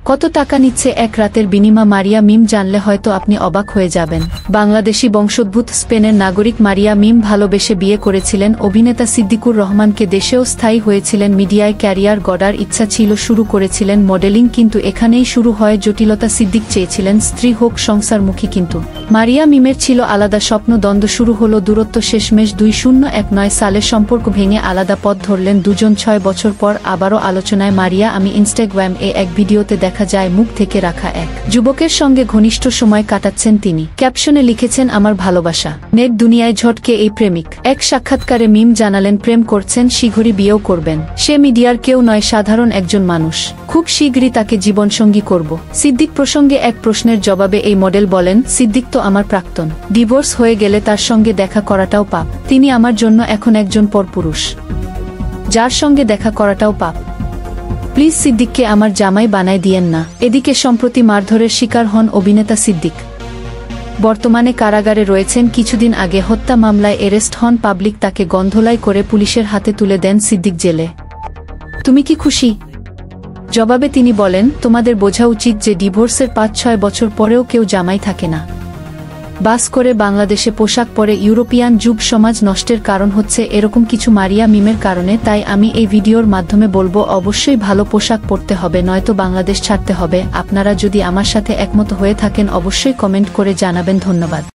কত টাকা নিচ্ছে এক রাতের বিনিময়ে মারিয়া মিম জানলে হয়তো আপনি অবাক হয়ে যাবেন। বাংলাদেশি বংশোদ্ভূত স্পেনের নাগরিক মারিয়া মিম ভালোবেসে বিয়ে করেছিলেন অভিনেতা সিদ্দিকুর রহমানকে। দেশেও স্থায়ী হয়েছিলেন। মিডিয়ায় ক্যারিয়ার গড়ার ইচ্ছা ছিল, শুরু করেছিলেন মডেলিং, কিন্তু এখানেই শুরু হয় জটিলতা। সিদ্দিক চেয়েছিলেন স্ত্রী হোক সংসারমুখী, কিন্তু মারিয়া মিমের ছিল আলাদা স্বপ্ন। দ্বন্দ্ব শুরু হলো, দূরত্ব। শেষমেশ 2019 সালে সম্পর্ক ভেঙে আলাদা পথ ধরলেন দুজন। 6 বছর পর আবারও আলোচনায় মারিয়া আমি। ইনস্টাগ্রামে এক ভিডিওতে দেখা যায় মুখ থেকে রাখা এক যুবকের সঙ্গে ঘনিষ্ঠ সময় কাটাচ্ছেন তিনি। ক্যাপশনে লিখেছেন আমার ভালোবাসা। নেট দুনিয়ায় ঝটকে এই প্রেমিক। এক সাক্ষাৎকারে মিম জানালেন প্রেম করছেন, শীঘ্রই বিয়েও করবেন। সে মিডিয়ার কেউ নয়, সাধারণ একজন মানুষ। খুব শীঘ্রই তাকে জীবনসঙ্গী করব। সিদ্দিক প্রসঙ্গে এক প্রশ্নের জবাবে এই মডেল বলেন, সিদ্দিক তো আমার প্রাক্তন। ডিভোর্স হয়ে গেলে তার সঙ্গে দেখা করাটাও পাপ। তিনি আমার জন্য এখন একজন পরপুরুষ, যার সঙ্গে দেখা করাটাও পাপ। প্লিজ সিদ্দিককে আমার জামাই বানায় দিয়েন না। এদিকে সম্প্রতি মারধরের শিকার হন অভিনেতা সিদ্দিক। বর্তমানে কারাগারে রয়েছেন। কিছুদিন আগে হত্যা মামলায় অ্যারেস্ট হন। পাবলিক তাকে গন্ধলাই করে পুলিশের হাতে তুলে দেন সিদ্দিক জেলে। তুমি কি খুশি? জবাবে তিনি বলেন, তোমাদের বোঝা উচিত যে ডিভোর্সের 5-6 বছর পরেও কেউ জামাই থাকে না। বাস করে বাংলাদেশে পোশাক পরে ইউরোপিয়ান যুব সমাজ নষ্টের কারণ হচ্ছে এরকম কিছু মারিয়া মিমের কারণে। তাই আমি এই ভিডিওর মাধ্যমে বলবো, অবশ্যই ভালো পোশাক পরতে হবে, নয়তো বাংলাদেশ ছাড়তে হবে। আপনারা যদি আমার সাথে একমত হয়ে থাকেন অবশ্যই কমেন্ট করে জানাবেন। ধন্যবাদ।